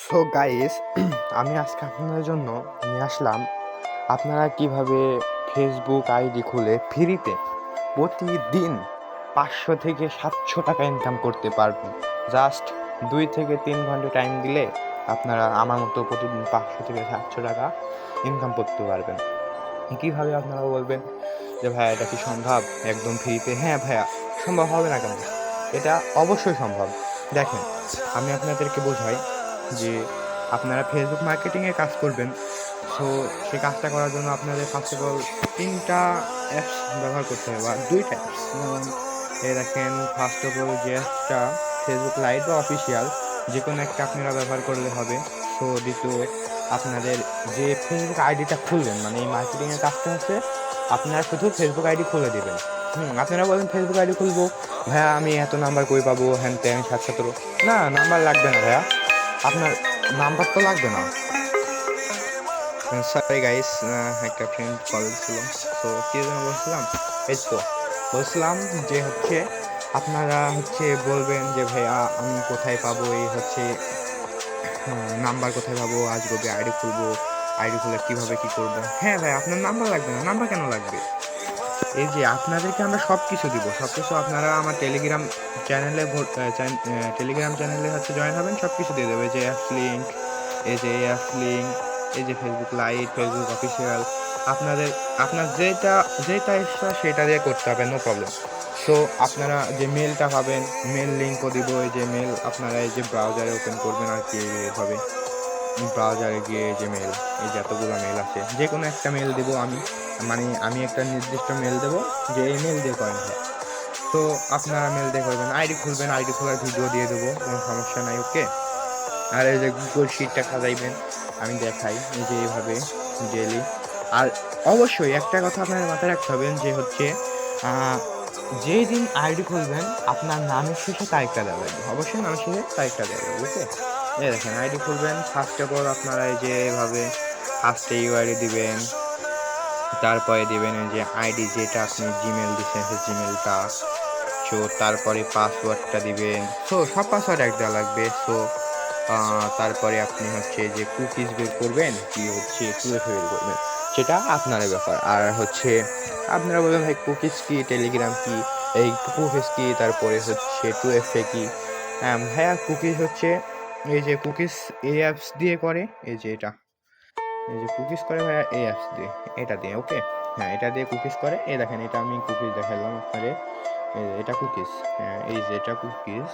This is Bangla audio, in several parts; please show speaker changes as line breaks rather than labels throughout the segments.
সো গাইস আমি আজকে আপনাদের জন্য নিয়ে আসলাম আপনারা কিভাবে ফেসবুক আইডি খুলে ফ্রিতে প্রতিদিন 500 থেকে 700 টাকা ইনকাম করতে পারবেন। জাস্ট 2 থেকে 3 ঘন্টা টাইম দিলে আপনারা আমার মতো প্রতিদিন 500 থেকে 700 টাকা ইনকাম করতে পারবেন। কীভাবে আপনারা বলবেন যে ভাইয়া এটা কি সম্ভব একদম ফ্রিতে? হ্যাঁ ভাইয়া, সম্ভব হবে না কেন? এটা অবশ্যই সম্ভব। দেখেন, আমি আপনাদেরকে বোঝাই যে আপনারা ফেসবুক মার্কেটিংয়ে কাজ করবেন। সো সেই কাজটা করার জন্য আপনাদের ফার্স্ট অফ অল 3টা অ্যাপস ব্যবহার করতে হবে বা 2টা অ্যাপস। যেমন এই দেখেন, ফার্স্ট অফ অল যে অ্যাপসটা ফেসবুক লাইট বা অফিসিয়াল, যে কোনো একটা আপনারা ব্যবহার করলে হবে। সো দ্বিতীয়, আপনাদের যে ফেসবুক আইডিটা খুলবেন, মানে এই মার্কেটিংয়ের কাজটা হচ্ছে আপনারা শুধু ফেসবুক আইডি খুলে দেবেন। আপনারা বলেন ফেসবুক আইডি খুলবো ভাইয়া, আমি এত নাম্বার কই পাবো, হ্যান ত্যান 7-17। না, নাম্বার লাগবে না ভাইয়া, আপনার নাম্বার তো লাগবে না। সরি গাইস, একটা ফ্রেন্ড কল ছিল। তো কি যেন বলছিলাম, এই তো বলছিলাম যে হচ্ছে আপনারা বলবেন যে ভাইয়া আমি কোথায় পাবো, এই নাম্বার কোথায় পাবো, আজকে আইডি খুলবো, আইডি খুলে কীভাবে কী করবো। হ্যাঁ ভাই, আপনার নাম্বার লাগবে না। নাম্বার কেন লাগবে? এই যে আপনাদেরকে আমরা সব কিছু দিব, সব কিছু আপনারা আমার টেলিগ্রাম চ্যানেলে জয়েন হবেন, সব কিছু দিয়ে দেবে। যে অ্যাপস লিঙ্ক, এই যে ফেসবুক লাইট, ফেসবুক অফিসিয়াল, আপনার যেটা ইচ্ছা সেটা দিয়ে করতে হবে, নো প্রবলেম। সো আপনারা যে মেলটা পাবেন, মেল লিঙ্কও দিব। এই যে মেল আপনারা এই যে ব্রাউজারে ওপেন করবেন আর কি এইভাবে ব্রাউজারে গিয়ে যে মেল, এই যে এতগুলো মেল আছে, যে কোনো একটা মেল দেবো আমি, মানে আমি একটা নির্দিষ্ট মেল দেবো যে এই মেল দিয়ে করেন হয়। তো আপনারা মেল দিয়ে করবেন, আইডি খুলবেন, আইডি খোলার ভিডিও দিয়ে দেবো, কোনো সমস্যা নাই। ওকে। আর এই যে গুগল শিটটা সাজাইবেন, আমি দেখাই এই যে এইভাবে ডেলি। আর অবশ্যই একটা কথা আপনার মাথায় রাখতে হবে যে যেই দিন আইডি খুলবেন আপনার নামের শেষে তারিখটা দেওয়া লাগবে, অবশ্যই নামের শেষে তারিখটা দেওয়া লাগবে। ওকে। এই দেখেন, আইডি খুলবেন, ফার্স্ট অফ অল আপনারা এই যে এভাবে ফার্স্টে ইউআইডি দিবেন, তারপরে দিবেন এই যে আইডি যেটা আপনি জিমেল দিচ্ছেন সেই জিমেলটা। সো তারপরে পাসওয়ার্ডটা দিবেন। সো সব পাসওয়ার্ড এক দেওয়া লাগবে। সো তারপরে আপনি যে কুকিজ বের করবেন, কি 2FA বের করবেন, সেটা আপনার ব্যাপার। আর আপনারা বলবেন ভাই কুকিজ কি, টেলিগ্রাম কি, এই কুকিজ কি, তারপরে 2FA কি। ভাইয়া কুকিজ এই যে কুকিজ এই অ্যাপস দিয়ে করে, এই যে কুকিজ করে ভাইয়া এই অ্যাপস দিয়ে, এটা দিয়ে। ওকে। হ্যাঁ, এটা দিয়ে কুকিজ করে। এই দেখেন, এটা আমি কুকিজ দেখালাম আপনাদের। এটা কুকিজ, হ্যাঁ এই যে এটা কুকিজ,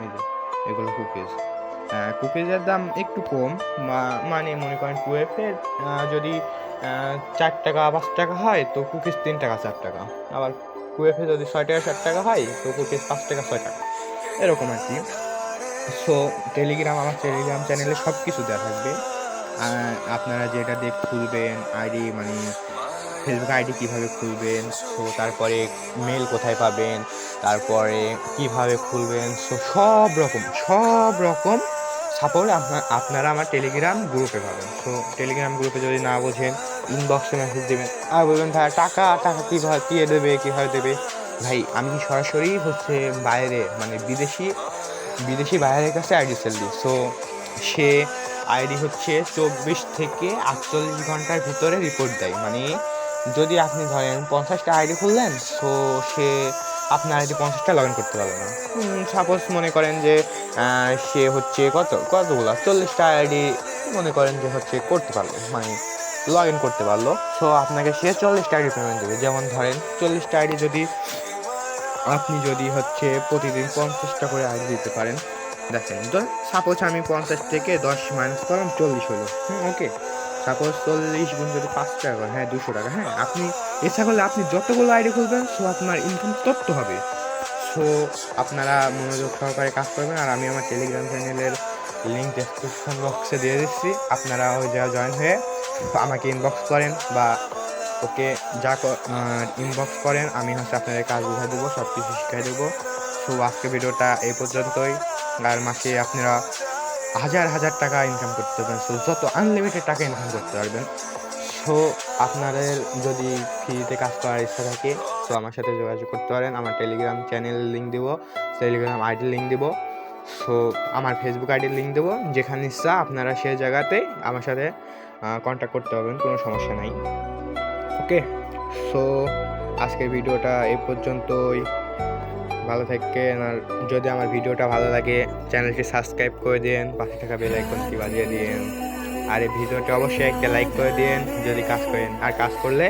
এই যে এগুলো কুকিজ। কুকিজের দাম একটু কম, মানে মনে করেন 2FA যদি 4 টাকা 5 টাকা হয় তো কুকিজ 3 টাকা 4 টাকা। আবার 2FA যদি 6 টাকা 7 টাকা হয় তো কুকিজ 5 টাকা 6 টাকা, এরকম আর কি। সো আমার টেলিগ্রাম চ্যানেলে সব কিছু দেওয়া থাকবে। আপনারা যেটা দিয়ে খুলবেন আইডি, মানে ফেসবুক আইডি কীভাবে খুলবেন, সো তারপরে মেল কোথায় পাবেন, তারপরে কিভাবে খুলবেন, সো সব রকম সাপোর্ট আপনারা আমার টেলিগ্রাম গ্রুপে পাবেন। সো টেলিগ্রাম গ্রুপে যদি না বোঝেন ইনবক্সে মেসেজ দেবেন। আর বলবেন ভাই টাকা কীভাবে দেবে? ভাই আমি সরাসরি বাইরে, মানে বিদেশি বাইরের কাছে আইডি সেল দিই। সো সে আইডি 24 থেকে 48 ঘন্টার ভিতরে রিপোর্ট দেয়। মানে যদি আপনি ধরেন 50টা আইডি খুললেন, সো সে আপনার আইডি 50টা লগ ইন করতে পারবে না। সাপোজ মনে করেন যে সে কতগুলো 40টা আইডি মনে করেন যে করতে পারলো, মানে লগ ইন করতে পারলো। সো আপনাকে সে 40টা আইডি পেমেন্ট দেবে। যেমন ধরেন 40টা আইডি আপনি যদি প্রতিদিন 50টা করে আইডি দিতে পারেন। দেখেন, সাপোজ আমি 50 থেকে 10 মাইনাস করলাম, 40 হলো। ওকে। সাপোজ 40 গুণ যদি 5 টাকা করে, হ্যাঁ 200 টাকা। হ্যাঁ, আপনি ইচ্ছা করলে আপনি যতগুলো আইডি খুলবেন, সো আপনার ইনকাম তত হবে। সো আপনারা মনোযোগ সহকারে কাজ করবেন। আর আমি আমার টেলিগ্রাম চ্যানেলের লিঙ্ক ডেসক্রিপশন বক্সে দিয়ে দিচ্ছি, আপনারা ওই জায়গায় জয়েন হয়ে আমাকে ইনবক্স করেন, বা ওকে ইনবক্স করেন, আমি আপনাদের কাজ বুঝাই দেবো, সব কিছু শিখাই দেবো। সো আজকে ভিডিওটা এই পর্যন্তই। আর মাসে আপনারা হাজার টাকা ইনকাম করতে পারবেন। সো যত আনলিমিটেড টাকা ইনকাম করতে পারবেন। সো আপনাদের যদি ফ্রিতে কাজ করার ইচ্ছা থাকে, তো আমার সাথে যোগাযোগ করতে পারেন। আমার টেলিগ্রাম চ্যানেল লিঙ্ক দিব, টেলিগ্রাম আইডি লিঙ্ক দিব। সো আমার ফেসবুক আইডির লিঙ্ক দেবো, যেখানে ইচ্ছা আপনারা সেই জায়গাতে আমার সাথে কন্ট্যাক্ট করতে পারবেন, কোনো সমস্যা নাই। ওকে, সো আজকের ভিডিওটা এই পর্যন্তই। ভালো থাকেন, আর যদি আমার ভিডিওটা ভালো লাগে চ্যানেলটি সাবস্ক্রাইব করে দিন, পাশে থাকা বেল আইকনটি বাজিয়ে দিন, আর এই ভিডিওটা অবশ্যই একটা লাইক করে দিন যদি কাজ করেন, আর কাজ করলে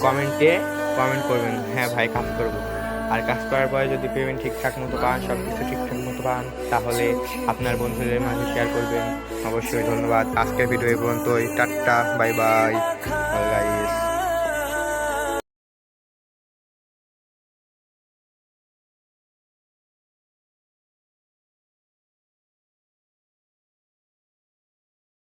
কমেন্ট করবেন হ্যাঁ ভাই কাজ করব। আর কাজ করার পরে যদি পেমেন্ট ঠিকঠাক মতো পান, সব কিছু ঠিকঠাক মতো পান, তাহলে আপনার বন্ধুদের মাঝে শেয়ার করবেন অবশ্যই। ধন্যবাদ, আজকের ভিডিও এই পর্যন্তই। Tata, bye bye.